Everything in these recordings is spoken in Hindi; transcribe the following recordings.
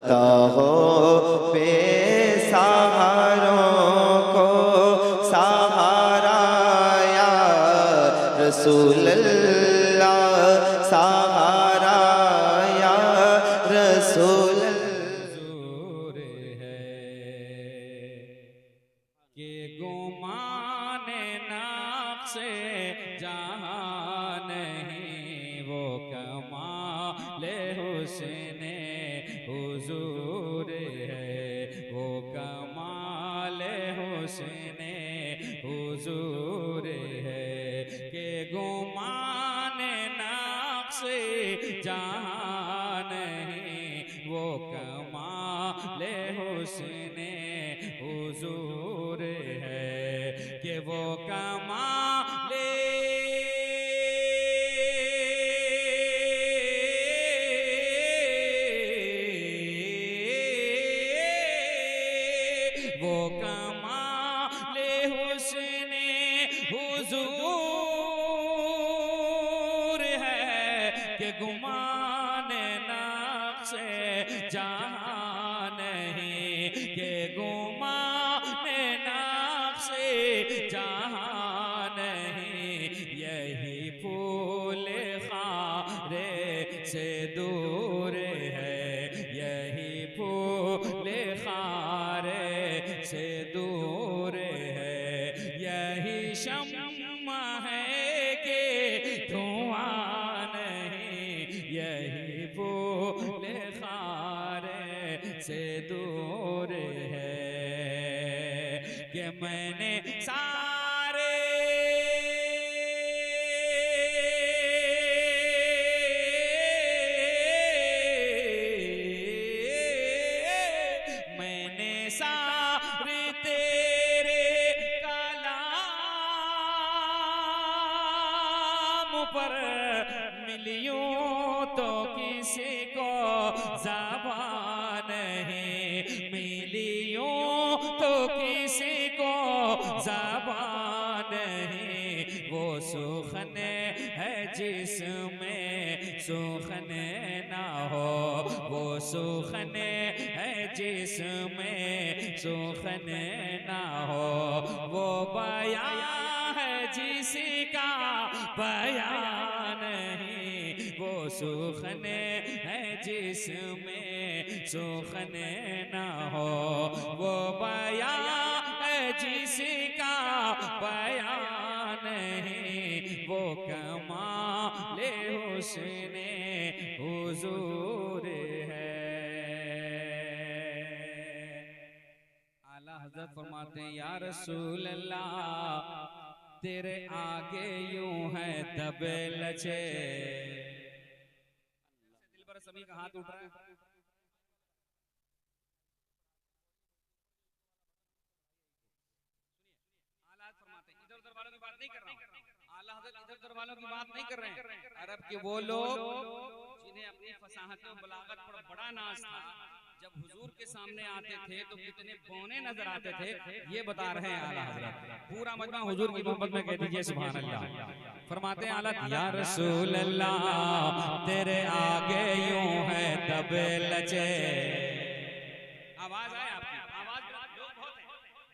ता हो बेसहारों को सहारा या रसूल अल्लाह, सहारा या रसूल हुजूर है कि गुमाने नक्शे जहां नहीं वो कमाले हुस्ने हुजूर है, वो कमाले हुस्ने हुजूर है कि गुमाने नक्शे जहां नहीं वो कमाले हुस्ने हुजूर है कि वो कमाले वो कमाले हुस्ने हुजूर है कि गुमाने नक्शे जहां नहीं के गुमाने नक्शे जहां नहीं यही फूल खारे से दूर है, यही फूल खारे से दूर है, यही शम्मा है कि धुआं नहीं, यही फूल खारे से दूर है कि मैंने सारे मैंने सारे तेरे कलाम पर मिलियों तो किसी को ज़बान नहीं, मिलियों तो किसी को ज़बान नहीं, वो सुखने है जिसमें सुखने ना हो, वो सुखने है जिसमें सुखने ना हो, वो बयां है जिसका बयान नहीं, वो सुखने है जिसमें सुखने ना हो, वो बयां है जिसका बयान नहीं, वो कमाले हुस्ने हुजूर है। आला हज़रत फरमाते हैं या रसूल अल्लाह तेरे आगे यूं है दबे लचे, दिल पर सभी का हाथ उठ रहा है। आला हज़रत फरमाते हैं इधर उधर वालों की बात नहीं कर रहा हूं, आला हज़रत इधर उधर वालों की बात नहीं कर रहे हैं, अरब के वो लोग जिन्हें अपनी फसाहत और बलागत पर बड़ा नाज था, जब हुजूर के सामने आते थे तो कितने बौने नजर आते थे, ये बता रहे हैं आला हज़रत। पूरा मजमा हुजूर की मोहब्बत में कह दीजिए सुभान अल्लाह। फरमाते हैं आला या रसूल अल्लाह तेरे आगे यूं है दबे लचे, आवाज आए आपकी, आवाज लोग बहुत हैं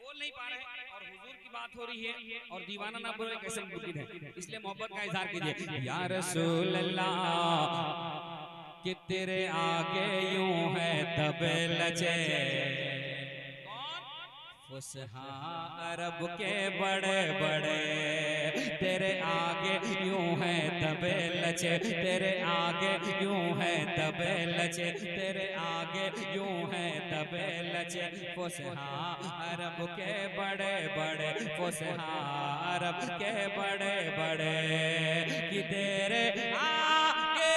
बोल नहीं पा रहे हैं और हुजूर की बात हो रही है और दीवाना ना बोले कैसे मुमकिन है, इसलिए मोहब्बत का इजहार कीजिए या रसूल अल्लाह कि तेरे आगे यूं है दबे लचे, फुसहा अरब के बड़े बड़े तेरे आगे यूं है दबे लचे, तेरे आगे यूं है दबे लचे, तेरे आगे यूं है दबे लचे, फुसहा अरब के बड़े बड़े, फुसहा अरब के बड़े बड़े कि तेरे आगे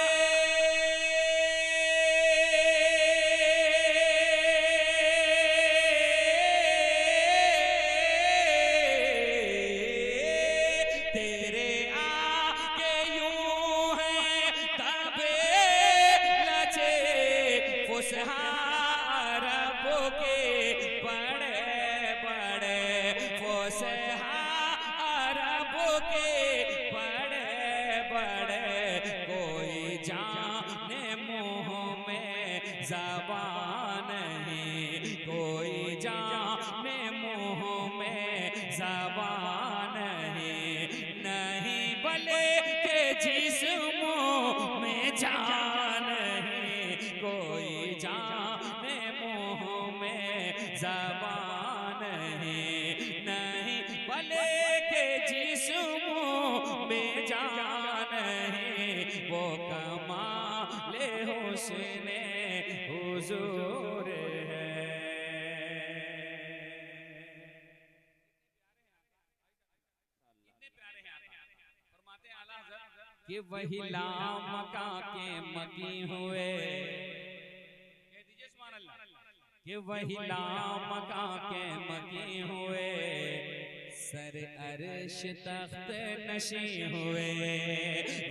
ज़बान नहीं, कोई जाने मुँह में ज़बान नहीं, नहीं भले के जिस्म में जान नहीं, कोई जाने मुँह में ज़बान नहीं, नहीं भले के जिस्म में जान नहीं, वो कमाले हुस्ने हुजूर है। कितने प्यारे हैं आप। फरमाते हैं आला हज़रत कि वही लामका के मकी हुए, कह दीजिए सुभान अल्लाह। कि वही लामका के मकी हुए, सर अर्श तख्त नशी हुए,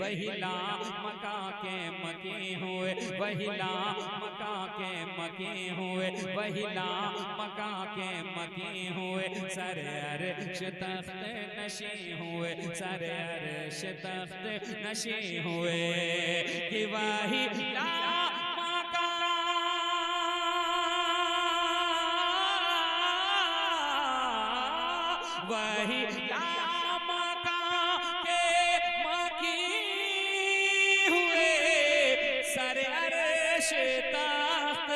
वही लामका के मकी हुए, वही लामका के मकी हुए, वही लामका के मकी हुए, सर अर्श तख्त नशी हुए, सर अर्श तख्त नशी हुए, कि वही लामका वही लामका के मकी हुए, सर अर्श तख्त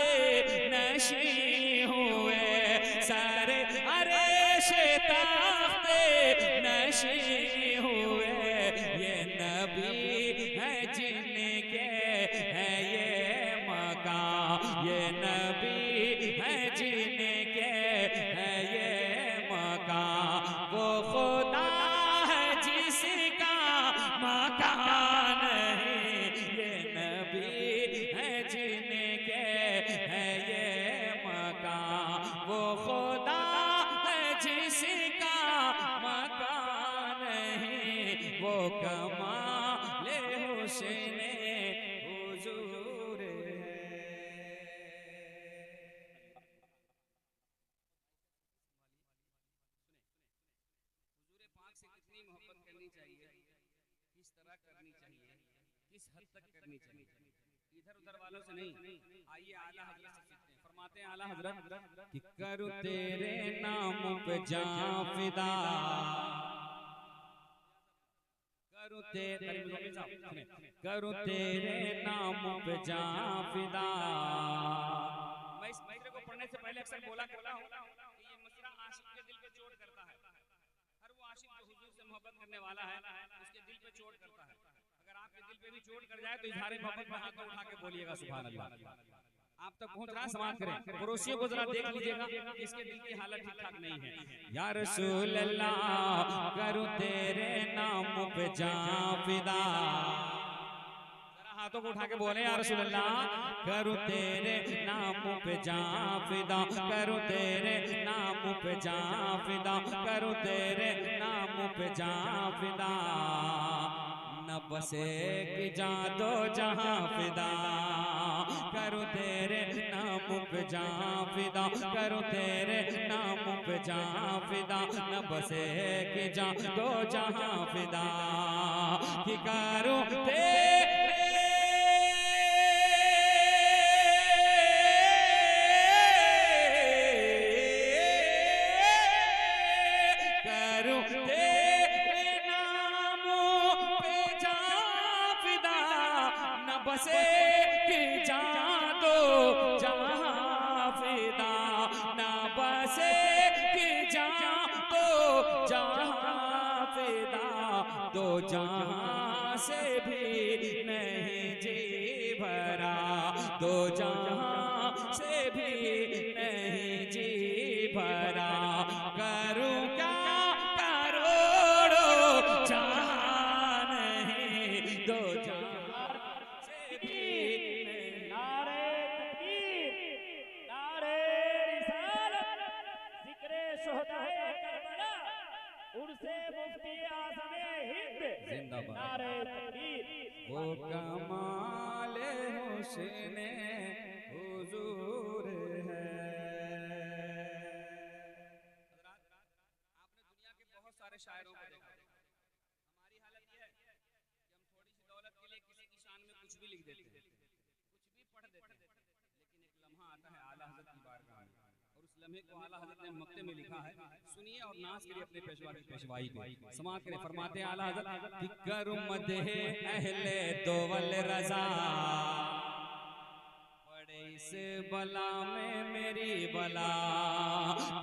नशी हुए, सर अर्श तख्त नशी हुए, ये नबी है जिनके है ये मकाम, ये नबी है जिनके है ये मकाम, वो खुदा है जिसका मकान नहीं, ये नबी है जिनके है ये मकाम, वो खुदा है जिसका मकान नहीं, वो कमाले हुस्ने हुजूर है। हुजूर पाक से कितनी मोहब्बत करनी चाहिए, किस तरह करनी चाहिए, किस हद तक करनी चाहिए, इधर उधर वालों से नहीं। आइए आला हजरत से सीखते हैं। फरमाते हैं आला हजरत कि करूं तेरे नाम पे जान फिदा, करूं तेरे करूं तेरे नाम पे जान फिदा। मैं इस मसरे को पढ़ने से पहले अक्सर बोला करता हूँ कि ये मसला आशिक के दिल पे चोट करता है। हर वो आशिक जो हुजूर से मोहब्बत करने वाला है उसके दिल पे चोट करता है। अगर आपके दिल पे भी चोट कर जाए तो इजहार मोहब्बत में हाथ उठा के बोलिएगा सुभान अल्लाह। आप तक पहुंच रहा है, समाज करें। पड़ोसियों को जरा देख लीजिएगा कि इसके दिल की हालत ठीक ठाक नहीं है। या रसूल अल्लाह करूं तेरे नाम पे जान फिदा, जरा हाथों को उठा के बोले या रसूल अल्लाह करूं तेरे नाम पे जान फिदा, करूं तेरे नाम पे जान फिदा, करूं तेरे नाम पे जान फिदा, न बसे कि जान दो जहां फिदा, करूं तेरे नाम पे जान फिदा, करूं तेरे नाम पे जान फिदा, न बसे कि जान दो जहां फिदा, कि करूं तेरे करूं तेरे नाम पे जान फिदा, न बसे कि जान दो जहां फिदा, न बसे कि जान दो जहां फिदा, दो जहां से भी नहीं जी भरा, दो जहां से भी नहीं जी भरा, करूं क्या करोड़ों जहां नहीं, दो जहां से भी नहीं। नारे तकबीर, नारे रिसालत, जिक्रे शुहदाए करबला, उनसे मुफ्ती आज़म हिंद जिंदाबाद। नारे तकबीर। वो कमाले हुस्ने हुजूर है। हजरात, आपने दुनिया के बहुत सारे शायरों को देखा। हमारी हालत यह है कि हम थोड़ी सी दौलत के लिए किसी की शान में कुछ भी लिख देते हैं, कुछ भी पढ़ देते हैं, लेकिन एक लम्हा आता है आला लम्हे को आला हजरत ने मक्ते में लिखा है, सुनिए और नाज करिए अपने पेशवा की पेशवाई पे। समाअत करें, फरमाते हैं आला हजरत, करूं मदह अहले दोवल रजा, पड़े इस बला में मेरी बला।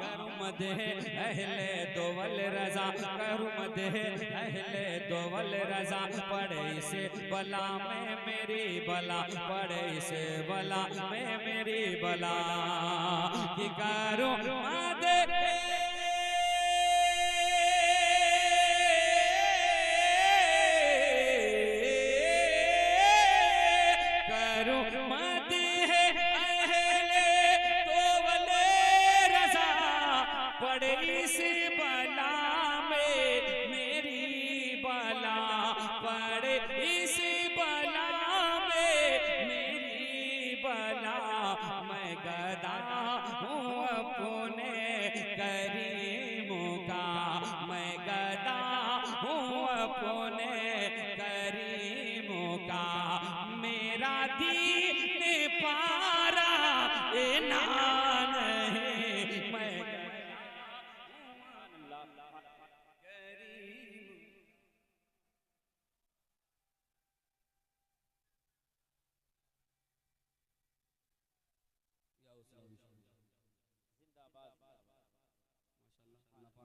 करूं मदह अहले दोवल रजा, करूं मदह अहले दोवल रजा, पड़े इस बला में मेरी बला, पड़े इस बला में मेरी बला। कि करूं मदह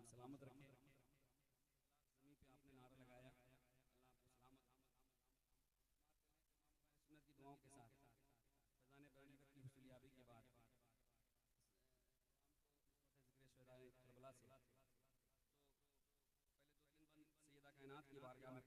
सलामत रखे। ज़मीन पे आपने नारा लगाया, अल्लाह आपको सलामत सुन्नत की दुआओं के साथ फैज़ान बरकत की हुसूलियाबी के बाद ज़िक्र शुहदाए करबला से तो पहले 2-3 बंद सैयदा कायनात की बारगाह में